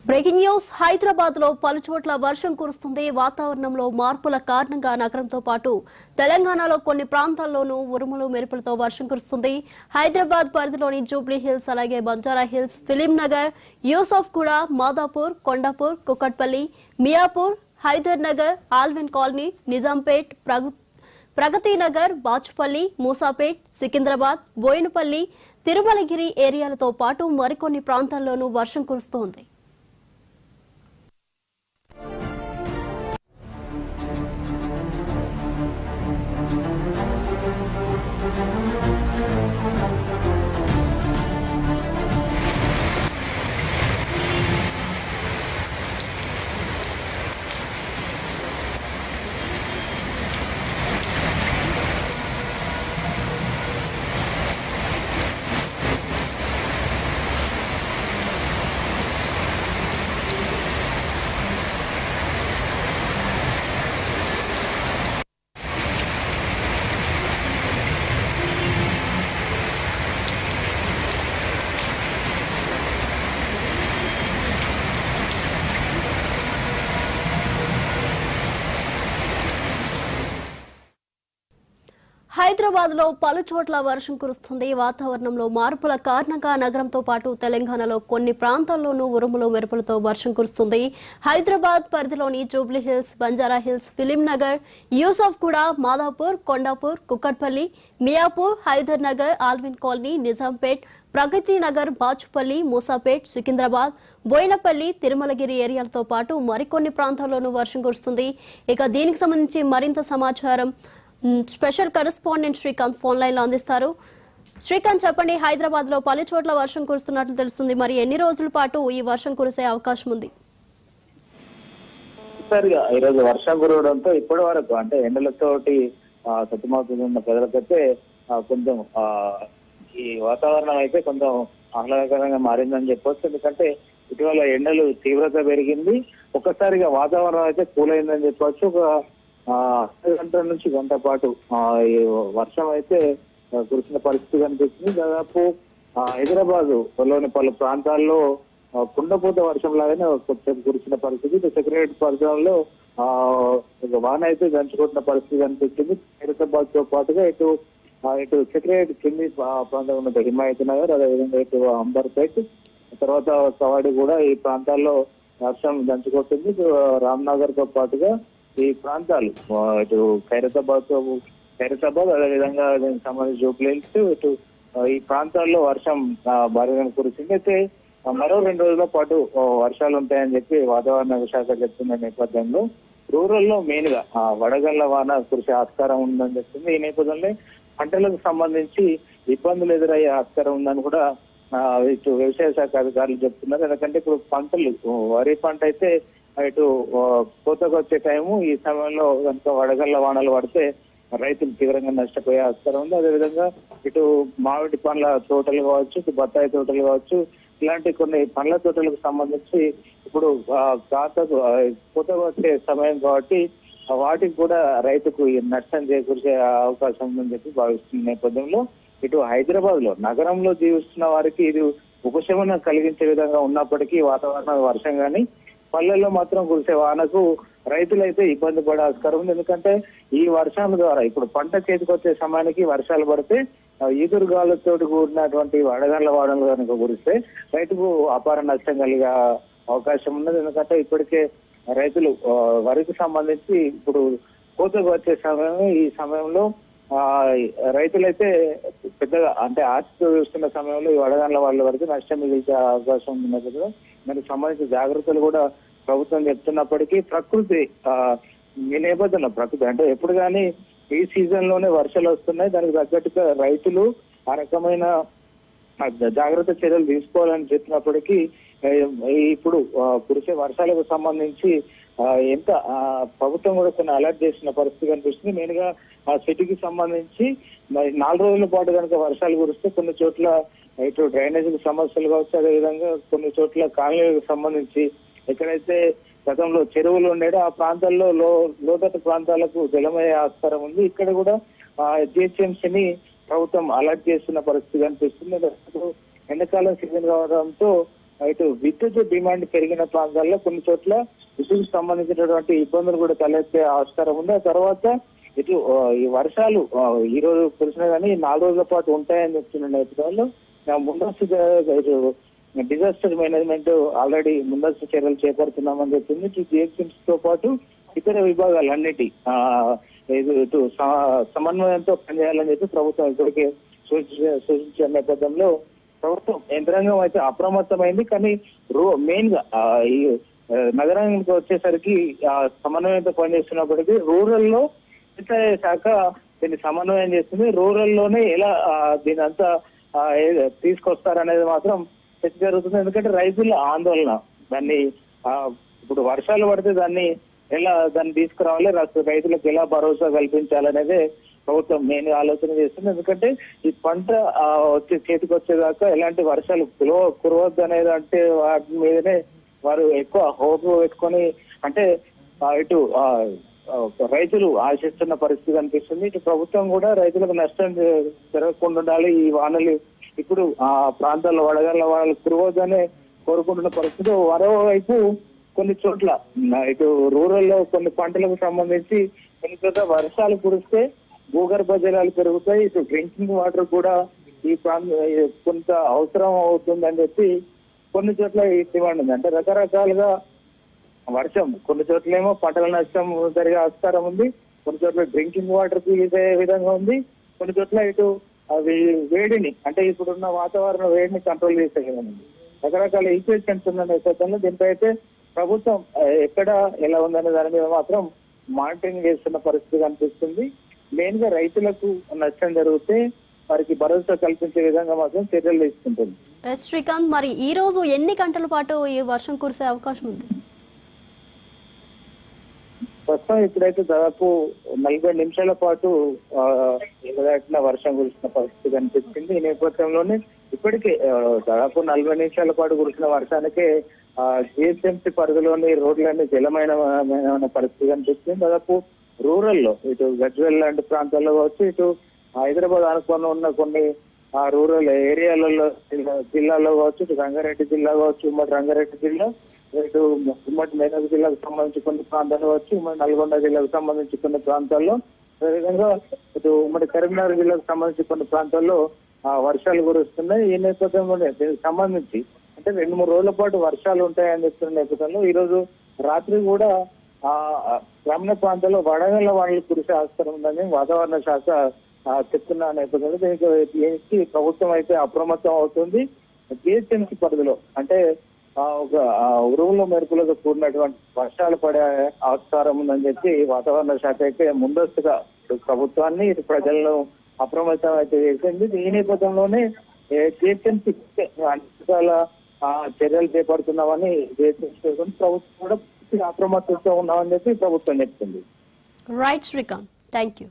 Breaking news Hyderabad లో పలుచోట్ల వర్షం కురుస్తుంది. వాతావరణంలో మార్పుల కారణంగా నగరంతో పాటు తెలంగాణలో కొన్ని ప్రాంతాల్లోనూ ఉరుములు మెరుపులతో వర్షం కురుస్తుంది. హైదరాబాద్ పరిధిలోని జూబ్లీ హిల్స్, అలాగే బంజారా హిల్స్, ఫిలిం నగర్, యూసఫ్ కూడా, మాదాపూర్, కొండాపూర్, కుకట్పల్లి, మియాపూర్, హైదర్ నగర్, ఆల్విన్ కాలనీ, నిజాంపేట్, ప్రగతి నగర్, బాచుపల్లి, మూసాపేట్, సికింద్రాబాద్, బోయినపల్లి, తిరుమలగిరి ఏరియాలతో పాటు మరికొన్ని ప్రాంతాల్లోనూ వర్షం కురుస్తోంది. హైదరాబాద్ లో పలుచోట్ల వర్షం కురుస్తుంది. వాతావరణంలో మార్పుల కారణంగా నగరంతో పాటు తెలంగాణలో కొన్ని ప్రాంతాల్లోనూ ఉరుములు మెరుపులతో వర్షం కురుస్తుంది. హైదరాబాద్ పరిధిలోని జూబ్లీ హిల్స్, బంజారా హిల్స్, ఫిలిం నగర్, యూసఫ్ కూడా, మాదాపూర్, కొండాపూర్, కుకట్పల్లి, మియాపూర్, హైదర్ నగర్, ఆల్విన్ కాలనీ, నిజాంపేట్, ప్రగతి నగర్, బాచుపల్లి, మూసాపేట్, సికింద్రాబాద్, బోయినపల్లి, తిరుమలగిరి ఏరియాలతో పాటు మరికొన్ని ప్రాంతాల్లోనూ వర్షం కురుస్తుంది. ఇక దీనికి సంబంధించి మరింత సమాచారం special correspondent Srikanth phone line లో అందిస్తారు. శ్రీకాంత్, చెప్పండి, హైదరాబాద్ లో పలు చోట్ల వర్షం కురుస్తున్నట్లు తెలుస్తుంది. మరి ఎన్ని రోజుల పాటు ఈ వర్షం కురిసే అవకాశం ఉంది? సరిగా ఈరోజు వర్షం కురవడంతో ఇప్పటి వరకు అంటే ఎండలతోటి సతమవుతున్న ప్రజలకైతే కొంచెం ఈ వాతావరణం అయితే కొంచెం ఆహ్లాదకరంగా మారిందని చెప్పొచ్చు. ఎందుకంటే ఇటీవల ఎండలు తీవ్రత పెరిగింది, ఒక్కసారిగా వాతావరణం అయితే కూల్ అయిందని చెప్పొచ్చు. ఒక 10 గంటల నుంచి గంట పాటు ఈ వర్షం అయితే కురిసిన పరిస్థితి కనిపిస్తుంది. దాదాపు హైదరాబాద్ లోని పలు ప్రాంతాల్లో కుండపోత వర్షం లాగానే కొంచెం కురిసిన పరిస్థితి. సెక్రటరీ పరిసరంలో వాన అయితే దంచుకుంటున్న పరిస్థితి కనిపించింది. హైదరాబాద్ తో పాటుగా ఇటు సెక్రటరీ కింది ప్రాంతం ఉన్న హిమాయత్ నగర్, అదేవిధంగా ఇటు అంబర్పేట్, తర్వాత కవాడి కూడా ఈ ప్రాంతాల్లో వర్షం దంచుకొట్టింది. రామ్నగర్ తో పాటుగా ఈ ప్రాంతాలు ఇటు ఖైరతాబాద్, అదేవిధంగా దానికి సంబంధించి జూబ్లీ హిల్స్, ఇటు ఈ ప్రాంతాల్లో వర్షం భారీగా కురిసింది. అయితే మరో 2 రోజుల పాటు వర్షాలు ఉంటాయని చెప్పి వాతావరణ శాఖ చెప్తున్న నేపథ్యంలో రూరల్ లో మెయిన్ గా వడగళ్ల వాన కురిసే ఆస్కారం ఉందని చెప్తుంది. ఈ నేపథ్యంలో పంటలకు సంబంధించి ఇబ్బందులు ఎదురయ్యే ఆస్కారం ఉందని కూడా ఇటు వ్యవసాయ శాఖ అధికారులు చెప్తున్నారు. ఎందుకంటే ఇప్పుడు పంటలు, వరి పంట అయితే ఇటు కోతకు వచ్చే టైము, ఈ సమయంలో కనుక వడగళ్ల వానలు పడితే రైతులు తీవ్రంగా నష్టపోయే ఆస్కారం ఉంది. అదేవిధంగా ఇటు మామిడి పండ్ల తోటలు కావచ్చు, ఇటు బత్తాయి తోటలు కావచ్చు, ఇలాంటి కొన్ని పండ్ల తోటలకు సంబంధించి ఇప్పుడు కోతకు వచ్చే సమయం కాబట్టి వాటికి కూడా రైతుకు నష్టం చేకూర్చే అవకాశం ఉందని చెప్పి భావిస్తున్న నేపథ్యంలో ఇటు హైదరాబాద్ లో నగరంలో జీవిస్తున్న వారికి ఇది ఉపశమనం కలిగించే విధంగా ఉన్నప్పటికీ వాతావరణ వర్షం కానీ పల్లెల్లో మాత్రం కురిసే వానకు రైతులైతే ఇబ్బంది పడే ఆస్కారం ఉంది. ఎందుకంటే ఈ వర్షాల ద్వారా ఇప్పుడు పంట చేతికొచ్చే సమయానికి వర్షాలు పడితే ఈదురుగాలతో కూడినటువంటి వడగళ్ల వానలు కనుక కురిస్తే రైతుకు అపార నష్టం కలిగే అవకాశం ఉన్నది. ఎందుకంటే ఇప్పటికే రైతులు వరికి సంబంధించి ఇప్పుడు కోతకు వచ్చే సమయం, ఈ సమయంలో రైతులైతే పెద్దగా అంటే ఆశతో చూస్తున్న సమయంలో ఈ వడగళ్ల వాళ్ళ వరకు నష్టం మిగిల్చే అవకాశం ఉన్నది కదా. దానికి సంబంధించిన జాగ్రత్తలు కూడా ప్రభుత్వం చెప్తున్నప్పటికీ ప్రకృతి ఈ నేపథ్యంలో ప్రకృతి అంటే ఎప్పుడు కానీ ఈ సీజన్ లోనే వర్షాలు వస్తున్నాయి. దానికి తగ్గట్టుగా రైతులు ఆ రకమైన జాగ్రత్త చర్యలు తీసుకోవాలని చెప్పినప్పటికీ ఇప్పుడు కురిసే వర్షాలకు సంబంధించి ఎంత ప్రభుత్వం కూడా కొన్ని అలర్ట్ చేసిన పరిస్థితి కనిపిస్తుంది. మెయిన్ గా ఆ సిటీకి సంబంధించి 4 రోజుల పాటు కనుక వర్షాలు కురిస్తే కొన్ని చోట్ల ఇటు డ్రైనేజీకి సమస్యలు కావచ్చు, అదేవిధంగా కొన్ని చోట్ల కాలనీలకు సంబంధించి ఎక్కడైతే గతంలో చెరువులు ఉండేదో ఆ ప్రాంతాల్లో లోతట్టు ప్రాంతాలకు జలమయ్యే ఆస్కారం ఉంది. ఇక్కడ కూడా జిహెచ్ఎంసీని ప్రభుత్వం అలర్ట్ చేస్తున్న పరిస్థితి కనిపిస్తుంది. ఎండాకాలం సీజన్ కావడంతో ఇటు విద్యుత్ డిమాండ్ పెరిగిన ప్రాంతాల్లో కొన్ని చోట్ల విద్యుత్ సంబంధించినటువంటి ఇబ్బందులు కూడా తలెత్తే ఆస్కారం ఉంది. ఆ తర్వాత ఇటు ఈ వర్షాలు ఈ రోజు కురిసినా కానీ 4 రోజుల పాటు ఉంటాయని చెప్తున్న నేపథ్యంలో ముందస్తు డిజాస్టర్ మేనేజ్మెంట్ ఆల్రెడీ ముందస్తు చర్యలు చేపడుతున్నామని చెప్తుంది. జిహెచ్ఎంసీ తో పాటు ఇతర విభాగాలన్నిటి ఇటు సమన్వయంతో పనిచేయాలని చెప్పి ప్రభుత్వం ఇప్పటికే సూచించిన నేపథ్యంలో ప్రభుత్వం యంత్రాంగం అయితే అప్రమత్తమైంది. కానీ మెయిన్ గా ఈ నగరానికి వచ్చేసరికి సమన్వయంతో పనిచేస్తున్నప్పటికీ రూరల్ లో శాఖ దీన్ని సమన్వయం చేస్తుంది. రూరల్ లోనే ఎలా దీని అంతా తీసుకొస్తారనేది మాత్రం చర్చ జరుగుతుంది. ఎందుకంటే రైతుల ఆందోళన దాన్ని ఇప్పుడు వర్షాలు పడితే దాన్ని తీసుకురావాలి, రైతులకు ఎలా భరోసా కల్పించాలనేదే ప్రభుత్వం మెయిన్ ఆలోచన చేస్తుంది. ఎందుకంటే ఈ పంట చేతికి వచ్చేదాకా ఎలాంటి వర్షాలు కురవద్దు అనేది అంటే వాటి మీదనే వారు ఎక్కువ హోప్ పెట్టుకొని అంటే ఇటు రైతులు ఆశిస్తున్న పరిస్థితి కనిపిస్తుంది. ఇటు ప్రభుత్వం కూడా రైతులకు నష్టం జరగకుండా ఉండాలి, ఈ వానలు ఇప్పుడు ఆ ప్రాంతాల్లో వడగళ్ళ వాళ్ళు కురవద్దనే కోరుకుంటున్న పరిస్థితి. మరోవైపు కొన్ని చోట్ల ఇటు రూరల్ లో కొన్ని పంటలకు సంబంధించి కొన్ని చోట్ల వర్షాలు కురిస్తే భూగర్భ జలాలు పెరుగుతాయి, ఇటు డ్రింకింగ్ వాటర్ కూడా ఈ కొంత అవసరం అవుతుందని చెప్పి కొన్ని చోట్ల ఈ డిమాండ్ ఉంది. అంటే రకరకాలుగా వర్షం కొన్ని చోట్లేమో పంటల నష్టం జరిగే ఆస్కారం ఉంది, కొన్ని చోట్ల డ్రింకింగ్ వాటర్ కి ఇదే విధంగా ఉంది, కొన్ని చోట్ల ఇటు అవి వేడిని అంటే ఇప్పుడున్న వాతావరణ వేడిని కంట్రోల్ చేసే విధంగా ఉంది. రకరకాల ఈక్వేషన్స్ ఉన్న నేపథ్యంలో దీనిపై అయితే ప్రభుత్వం ఎక్కడ ఎలా ఉందనే దాని మీద మాత్రం మానిటరింగ్ చేస్తున్న పరిస్థితి కనిపిస్తుంది. మెయిన్ గా రైతులకు నష్టం జరిగితే వారికి భరోసా కల్పించే విధంగా మాత్రం చర్యలు తీసుకుంటుంది. శ్రీకాంత్, మరి ఈ రోజు ఎన్ని గంటల పాటు ఈ వర్షం కురిసే అవకాశం ఉంది? ప్రస్తుతం ఇప్పుడైతే దాదాపు 40 నిమిషాల పాటు వర్షం కురిసిన పరిస్థితి కనిపిస్తుంది. ఈ నేపథ్యంలోనే ఇప్పటికే దాదాపు 40 నిమిషాల పాటు కురిసిన వర్షానికే జిహెచ్ఎంసీ పరిధిలోని రోడ్లన్నీ జలమైన పరిస్థితి కనిపిస్తుంది. దాదాపు రూరల్ లో ఇటు గజ్వేల్ లాంటి ప్రాంతాల్లో కావచ్చు, ఇటు హైదరాబాద్ అనుకుని ఉన్న కొన్ని రూరల్ ఏరియాలలో జిల్లాలో కావచ్చు, ఇటు రంగారెడ్డి జిల్లా కావచ్చు, ఉమ్మడి రంగారెడ్డి జిల్లా, ఇటు ఉమ్మడి మేదక్ జిల్లాకు సంబంధించి కొన్ని ప్రాంతాలు కావచ్చు, ఉమ్మడి నల్గొండ జిల్లాకు సంబంధించి కొన్ని ప్రాంతాల్లో, అదేవిధంగా ఇటు ఉమ్మడి కరీంనగర్ జిల్లాకు సంబంధించి కొన్ని ప్రాంతాల్లో వర్షాలు కురుస్తున్నాయి. ఈ నేపథ్యంలోనే దీనికి సంబంధించి అంటే 2-3 రోజుల పాటు వర్షాలు ఉంటాయని చెప్తున్న నేపథ్యంలో ఈ రోజు రాత్రి కూడా గ్రామీణ ప్రాంతాల్లో వడగళ్ల వానలు కురిసే ఆస్కారం ఉందని వాతావరణ శాఖ చెప్తున్న నేపథ్యంలో దీనికి ప్రభుత్వం అయితే అప్రమత్తం అవుతుంది. జిహెచ్ఎంసీ పరిధిలో అంటే ఒక ఉరుముల మెరుపులతో కూడినటువంటి వర్షాలు పడే ఆస్కారం ఉందని చెప్పి వాతావరణ శాఖ అయితే ముందస్తుగా ప్రభుత్వాన్ని ప్రజలను అప్రమత్తం అయితే చేసింది. ఈ నేపథ్యంలోనే జిహెచ్ఎంసీ చర్యలు చేపడుతున్నామని ప్రభుత్వం కూడా అప్రమత్తంతో ఉన్నామని చెప్పి ప్రభుత్వం చెప్తుంది. Right Srikanth, thank you.